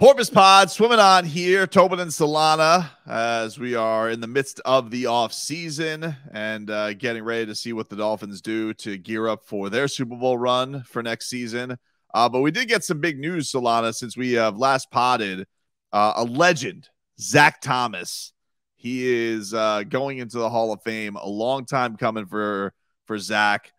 Porpoise Pod swimming on here, Tobin and Solana, as we are in the midst of the off season and getting ready to see what the Dolphins do to gear up for their Super Bowl run for next season. But we did get some big news, Solana, since we have last podded. A legend, Zach Thomas. He is going into the Hall of Fame. A long time coming for Zach.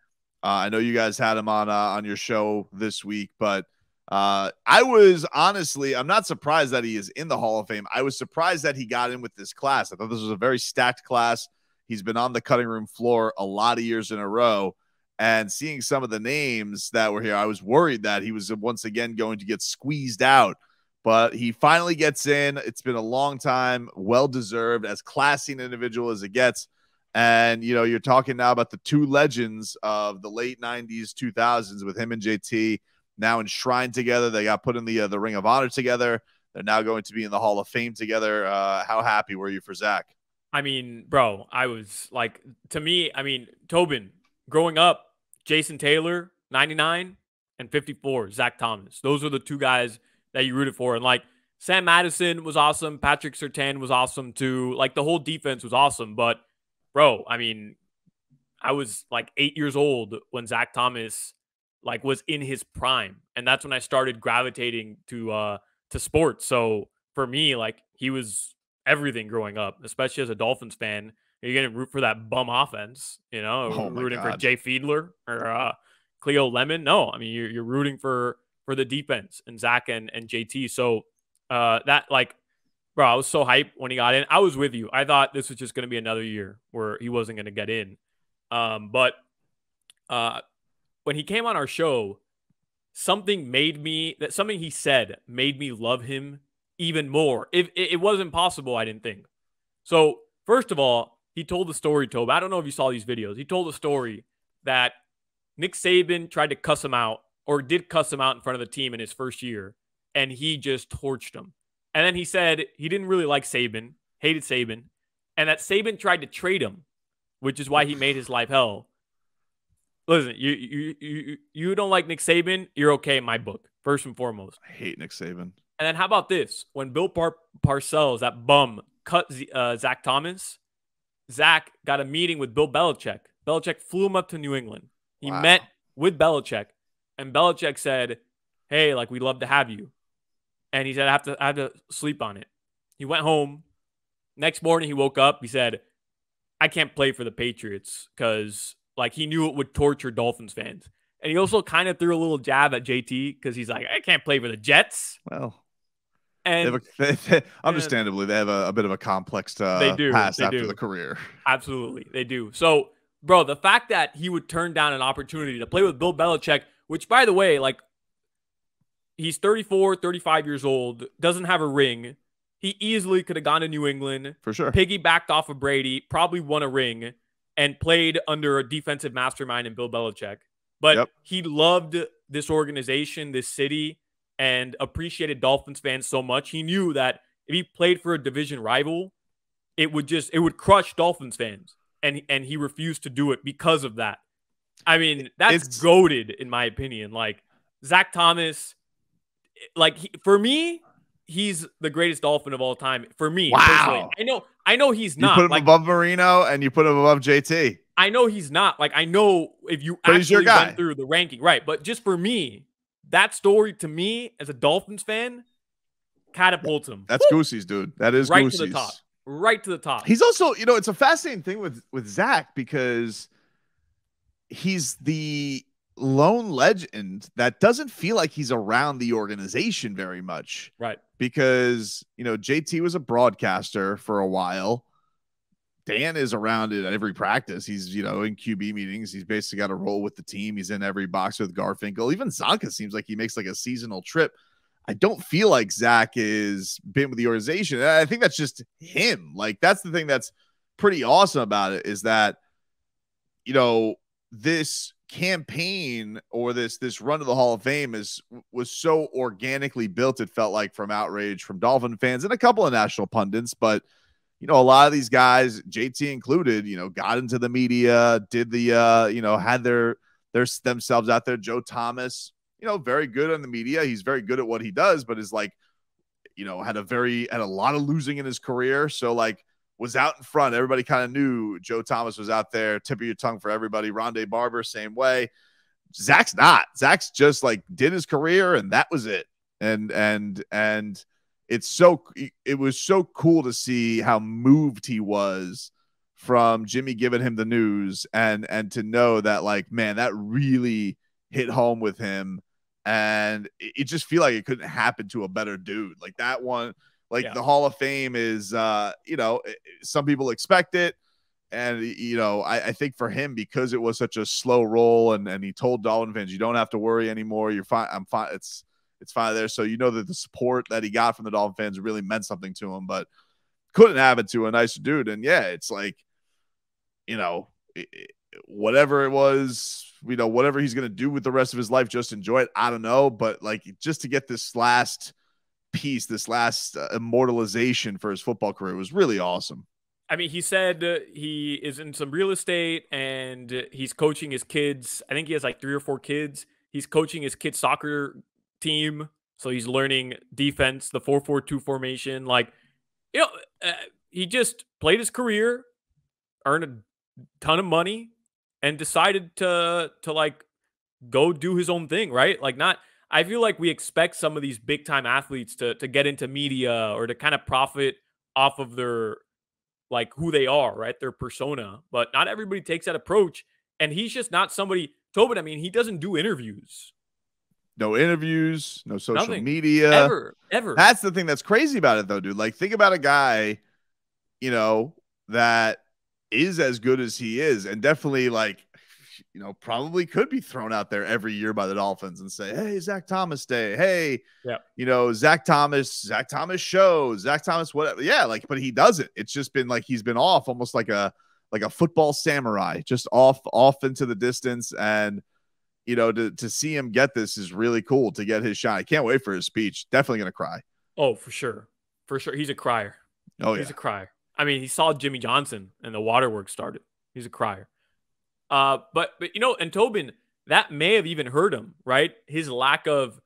I know you guys had him on your show this week, but I was honestly, I'm not surprised that he is in the Hall of Fame. I was surprised that he got in with this class. I thought this was a very stacked class. He's been on the cutting room floor a lot of years in a row, and seeing some of the names that were here, I was worried that he was once again going to get squeezed out, but he finally gets in. It's been a long time, well-deserved, as classy an individual as it gets. And, you know, you're talking now about the two legends of the late 90s, 2000s with him and JT. Now enshrined together. They got put in the Ring of Honor together. They're now going to be in the Hall of Fame together. How happy were you for Zach? I mean, bro, I was like, to me, I mean, Tobin, growing up, Jason Taylor, 99 and 54, Zach Thomas. Those are the two guys that you rooted for. And like Sam Madison was awesome. Patrick Surtain was awesome too. Like the whole defense was awesome. But bro, I mean, I was like 8 years old when Zach Thomas like was in his prime, and that's when I started gravitating to sports. So for me, like he was everything growing up, especially as a Dolphins fan. You're gonna root for that bum offense, you know, rooting for Jay Fiedler or Cleo Lemon. No, I mean you're rooting for the defense and Zach and JT. So that like, bro, I was so hyped when he got in. I was with you. I thought this was just gonna be another year where he wasn't gonna get in, but when he came on our show, something he said made me love him even more. It wasn't possible, I didn't think. So, first of all, he told the story, Tobe. I don't know if you saw these videos. He told the story that Nick Saban tried to cuss him out, or did cuss him out in front of the team in his first year, and he just torched him. And then he said he didn't really like Saban, hated Saban, and that Saban tried to trade him, which is why he made his life hell. Listen, you don't like Nick Saban, you're okay in my book, first and foremost. I hate Nick Saban. And then how about this? When Bill Parcells, that bum, cut Zach Thomas, Zach got a meeting with Bill Belichick. Belichick flew him up to New England. He met with Belichick, and Belichick said, hey, like, we'd love to have you. And he said, I have to sleep on it. He went home. Next morning, he woke up. He said, I can't play for the Patriots because like he knew it would torture Dolphins fans. And he also kind of threw a little jab at JT because he's like, I can't play for the Jets. Well, and understandably, they have a bit of a complex past after the career. Absolutely, they do. So, bro, the fact that he would turn down an opportunity to play with Bill Belichick, which, by the way, like, he's 34, 35 years old, doesn't have a ring. He easily could have gone to New England. For sure. Piggybacked off of Brady, probably won a ring, and played under a defensive mastermind in Bill Belichick. But he loved this organization, this city, and appreciated Dolphins fans so much. He knew that if he played for a division rival, it would crush Dolphins fans. And he refused to do it because of that. I mean, that's goated, in my opinion. Like, Zach Thomas, like, for me, he's the greatest Dolphin of all time. For me, personally. I know he's not. You put him above Marino and you put him above JT. I know he's not. Like, I know if you actually went through the ranking. Right, but just for me, that story to me, as a Dolphins fan, catapults him. That's Goosey's, dude. That is right Goosey's. To the top. Right to the top. He's also, you know, it's a fascinating thing with Zach because he's the lone legend that doesn't feel like he's around the organization very much. Right. Because, you know, JT was a broadcaster for a while. Dan is around it at every practice. He's, you know, in QB meetings. He's basically got a role with the team. He's in every box with Garfinkel. Even Zonka seems like he makes like a seasonal trip. I don't feel like Zach is been with the organization. I think that's just him. Like, that's the thing that's pretty awesome about it, is that, you know, this campaign or this run to the Hall of Fame was so organically built, it felt like, from outrage from Dolphin fans and a couple of national pundits. But, you know, a lot of these guys, JT included, you know, got into the media, did the you know, had their themselves out there. Joe Thomas, you know, very good on the media. He's very good at what he does, but is like had a lot of losing in his career. So like was out in front. Everybody kind of knew Joe Thomas was out there, tip of your tongue for everybody. Rondé Barber, same way. Zach's not. Zach's just like did his career and that was it. And it was so cool to see how moved he was from Jimmy giving him the news and to know that like, man, that really hit home with him. And it just feel like it couldn't happen to a better dude. Like that one, like the Hall of Fame is, some people expect it. And, I think for him, because it was such a slow roll and he told Dolphin fans, you don't have to worry anymore. You're fine. I'm fine. It's fine there. So, that the support that he got from the Dolphin fans really meant something to him, but couldn't happen to a nicer dude. And yeah, it's like, whatever it was, whatever he's going to do with the rest of his life, just enjoy it. I don't know. But like, just to get this last piece, this last immortalization for his football career was really awesome. I mean, he said he is in some real estate and he's coaching his kids. I think he has like 3 or 4 kids. He's coaching his kids' soccer team. So he's learning defense, the 4-4-2 formation. Like, he just played his career, earned a ton of money, and decided to like go do his own thing, right? Like I feel like we expect some of these big time athletes to get into media or to kind of profit off of their, like who they are, right? Their persona, but not everybody takes that approach. And he's just not somebody, Tobin, I mean, he doesn't do interviews. No interviews, no social Nothing. media. Ever. That's the thing that's crazy about it though, dude. Like think about a guy, that is as good as he is and definitely like, probably could be thrown out there every year by the Dolphins and say, hey, Zach Thomas day. Hey, Zach Thomas show, Zach Thomas, whatever. Yeah. Like, but he doesn't. It's just been like, he's been off almost like a football samurai, just off into the distance. And, to see him get this is really cool to get his shot. I can't wait for his speech. Definitely going to cry. Oh, for sure. For sure. He's a crier. Oh, yeah. He's a crier. I mean, he saw Jimmy Johnson and the waterworks started. He's a crier. But and Tobin, that may have even hurt him, right? His lack of,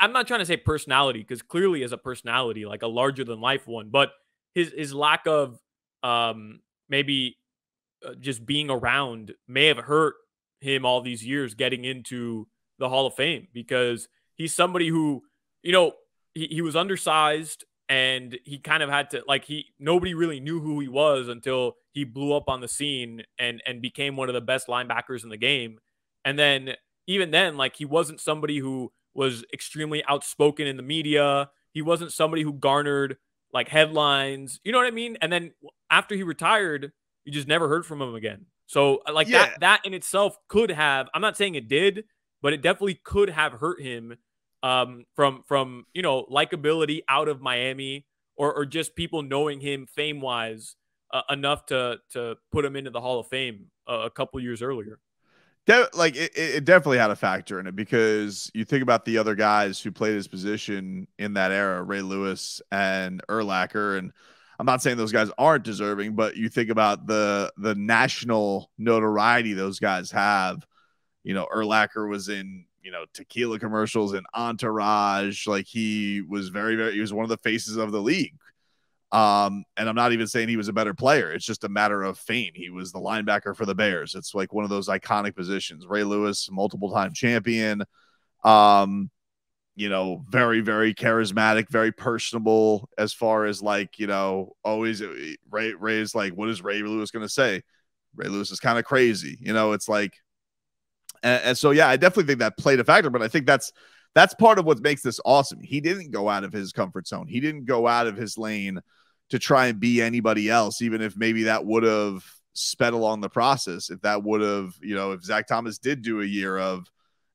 I'm not trying to say personality, because clearly as a personality, like a larger than life one, but his lack of maybe just being around may have hurt him all these years getting into the Hall of Fame, because he's somebody who, he was undersized and he kind of had to, like, nobody really knew who he was until he blew up on the scene and became one of the best linebackers in the game. And then even then, like, he wasn't somebody who was extremely outspoken in the media. He wasn't somebody who garnered like headlines, you know what I mean? And then after he retired, you just never heard from him again. So like that in itself could have, I'm not saying it did, but it definitely could have hurt him from likability out of Miami or just people knowing him fame wise enough to put him into the Hall of Fame a couple years earlier. It definitely had a factor in it, because you think about the other guys who played his position in that era, Ray Lewis and Urlacher, and I'm not saying those guys aren't deserving, but you think about the national notoriety those guys have. Urlacher was in, tequila commercials and Entourage. Like he was he was one of the faces of the league. And I'm not even saying he was a better player. It's just a matter of fame. He was the linebacker for the Bears. It's like one of those iconic positions. Ray Lewis, multiple time champion. Very, very charismatic, very personable as far as like, always Ray's like, what is Ray Lewis going to say? Ray Lewis is kind of crazy. It's like, and so, yeah, I definitely think that played a factor, but I think that's part of what makes this awesome. He didn't go out of his comfort zone. He didn't go out of his lane to try and be anybody else, even if maybe that would have sped along the process. If that would have, if Zach Thomas did do a year of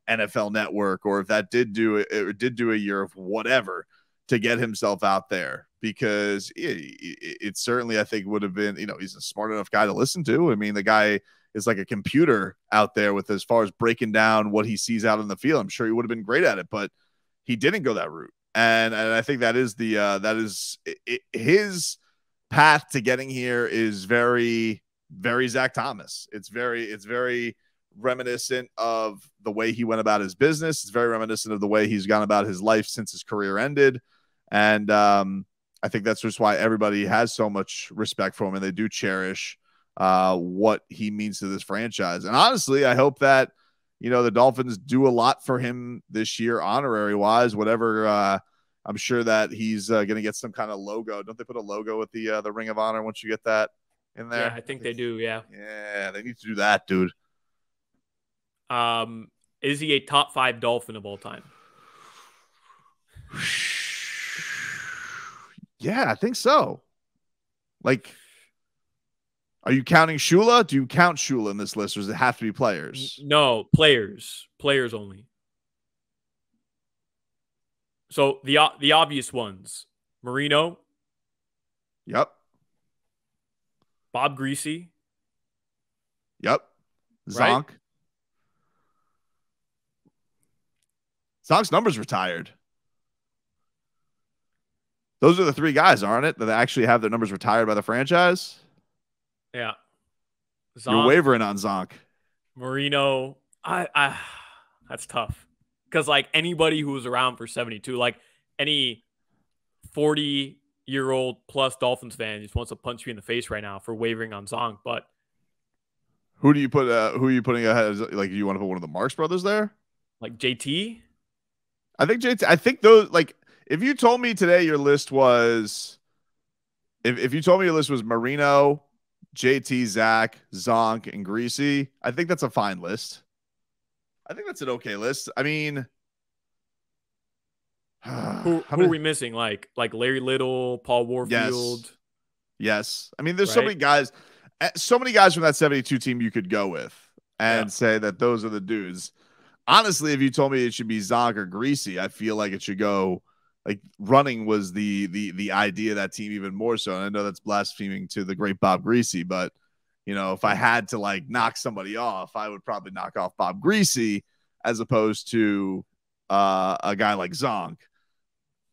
NFL Network, or if that did do a year of whatever to get himself out there, because it certainly, I think, would have been, he's a smart enough guy to listen to. I mean, the guy is like a computer out there with as far as breaking down what he sees out in the field. I'm sure he would have been great at it, but he didn't go that route. And I think that is his path to getting here is very, very Zach Thomas. It's very reminiscent of the way he went about his business. It's very reminiscent of the way he's gone about his life since his career ended. And I think that's just why everybody has so much respect for him, and they do cherish what he means to this franchise. And honestly, I hope that, the Dolphins do a lot for him this year, honorary wise, whatever. I'm sure that he's going to get some kind of logo. Don't they put a logo with the Ring of Honor once you get that in there? Yeah, I think they do. Yeah. Yeah, they need to do that, dude. Is he a top 5 Dolphin of all time? Yeah, I think so. Like, are you counting Shula? Do you count Shula in this list, or does it have to be players? No, players only. So the obvious ones: Marino. Yep. Bob Greasy. Yep. Zonk. Right? Zonk's number's retired. Those are the 3 guys, aren't it? That actually have their numbers retired by the franchise? Yeah. Zonk, you're wavering on Zonk. Marino. That's tough. Because, like, anybody who was around for 72, like any 40-year-old plus Dolphins fan just wants to punch you in the face right now for wavering on Zonk. But who are you putting ahead? Like, do you want to put one of the Marks brothers there? Like JT? I think JT. I think those, like, if you told me today your list was, if you told me your list was Marino, JT, Zach, Zonk, and Greasy, I think that's a fine list. I think that's an okay list. I mean, who are we missing? Like Larry Little, Paul Warfield. Yes. I mean, there's so many guys from that 72 team you could go with and say that those are the dudes. Honestly, if you told me it should be Zonk or Greasy, I feel like it should go, like, running was the idea of that team even more so. And I know that's blaspheming to the great Bob Greasy, but if I had to, like, knock somebody off, I would probably knock off Bob Greasy as opposed to a guy like Zonk.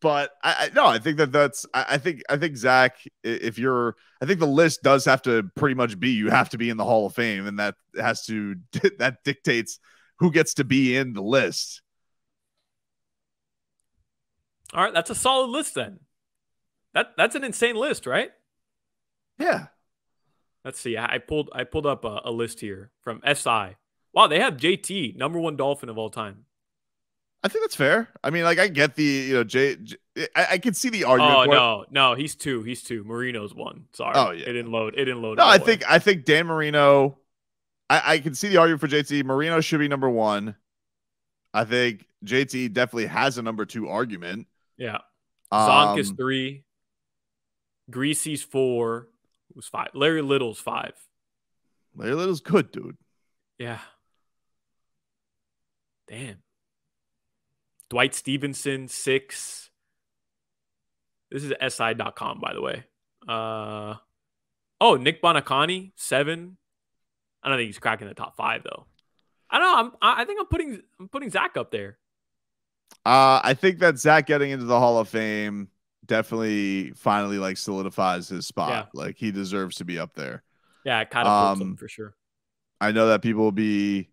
But I think that's I think Zach, I think the list does have to pretty much be, you have to be in the Hall of Fame, and that dictates who gets to be in the list. All right, that's a solid list then. That's an insane list, right? Yeah. Let's see. I pulled up a list here from SI. Wow, they have JT, number 1 Dolphin of all time. I think that's fair. I mean, like, I get the, I can see the argument. Oh, no, he's 2. He's 2. Marino's 1. Sorry. Oh, yeah. It didn't load. No, I think Dan Marino, I can see the argument for JT. Marino should be number 1. I think JT definitely has a number 2 argument. Yeah. Zonk is 3. Greasy's 4. Who's 5? Larry Little's 5. Larry Little's good, dude. Yeah. Damn. Dwight Stevenson, 6. This is SI.com, by the way. Nick Bonacani, 7. I don't think he's cracking the top 5 though. I don't know. I think I'm putting Zach up there. I think that Zach getting into the Hall of Fame definitely finally, like, solidifies his spot. Yeah. Like, he deserves to be up there. Yeah, it kind of puts him for sure. I know that people will be,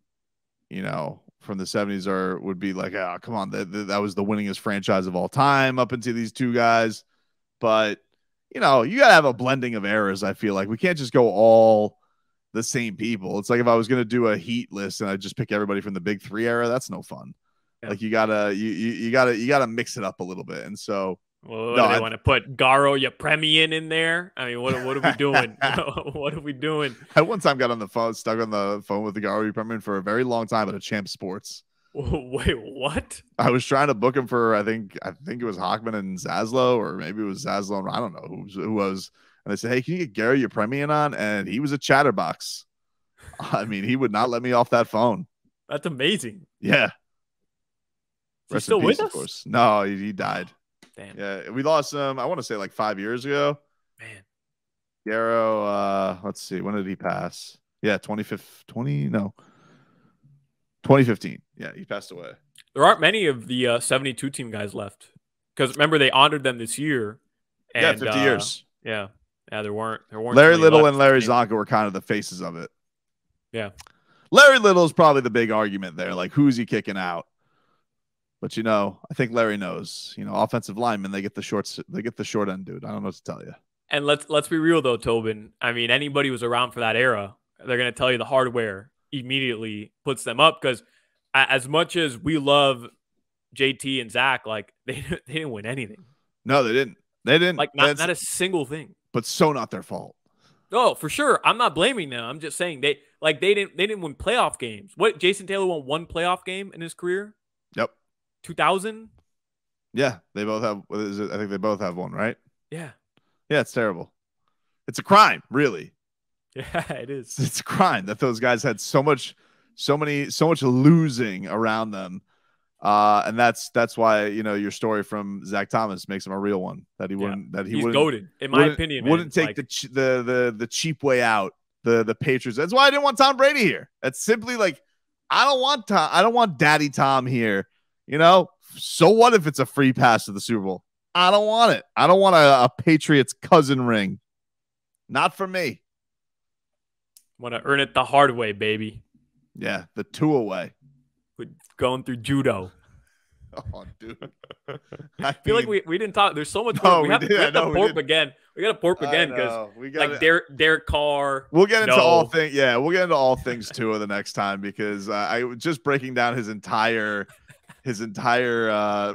from the 70s would be like, oh, come on, that was the winningest franchise of all time up into these 2 guys. But, you got to have a blending of eras, I feel like. We can't just go all the same people. It's like if I was going to do a Heat list and I just pick everybody from the Big 3 era, that's no fun. Yeah. Like, you gotta mix it up a little bit. And so, well, do they want to put Garo Yepremian in there? I mean, what are we doing? What are we doing? I one time got stuck on the phone with the Garo Yepremian for a very long time at a Champ Sports. Wait, what? I was trying to book him for, I think it was Hockman and Zaslow, or maybe it was Zaslow and I don't know who was. And they said, hey, can you get Gary Yepremian on? And he was a chatterbox. I mean, he would not let me off that phone. That's amazing. Yeah. Is he still with us? Of course. No, he died. Damn. Yeah, we lost him, I want to say, like 5 years ago. Man. Yarrow, let's see, when did he pass? Yeah, 2015. Yeah, he passed away. There aren't many of the 72 team guys left. Because remember, they honored them this year. And, 50 years. Yeah. Yeah, there weren't Larry Little and Larry Zonka were kind of the faces of it. Yeah. Larry Little is probably the big argument there. Like, who's he kicking out? But I think Larry knows. Offensive linemen, they get the short end, dude. I don't know what to tell you. And let's be real though, Tobin. I mean, anybody who's around for that era, they're gonna tell you the hardware immediately puts them up, because as much as we love JT and Zach, like they didn't win anything. No, they didn't. They didn't. Like not a single thing. But so not their fault. Oh, for sure. I'm not blaming them. I'm just saying they didn't win playoff games. What, Jason Taylor won one playoff game in his career? Yep. 2000? Yeah, they both have. I think they both have one, right? Yeah. Yeah, it's terrible. It's a crime, really. Yeah, it is. It's a crime that those guys had so much losing around them. And that's why, your story from Zach Thomas makes him a real one, that he's goated, in my opinion, man. Wouldn't take the cheap way out, the Patriots. That's why I didn't want Tom Brady here. That's simply like, I don't want Daddy Tom here. So what if it's a free pass to the Super Bowl? I don't want it. I don't want a Patriots cousin ring. Not for me. Want to earn it the hard way, baby. Yeah, the Tua way. With going through judo. Oh, dude. I feel like we didn't talk. There's so much. No, we have to porp again. We got to porp again because like Derek Carr. We'll get into all things. Yeah, we'll get into all things Tua the next time, because I was just breaking down his entire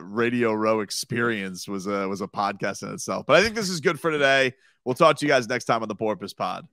Radio Row experience was a podcast in itself. But I think this is good for today. We'll talk to you guys next time on the Porpoise Pod.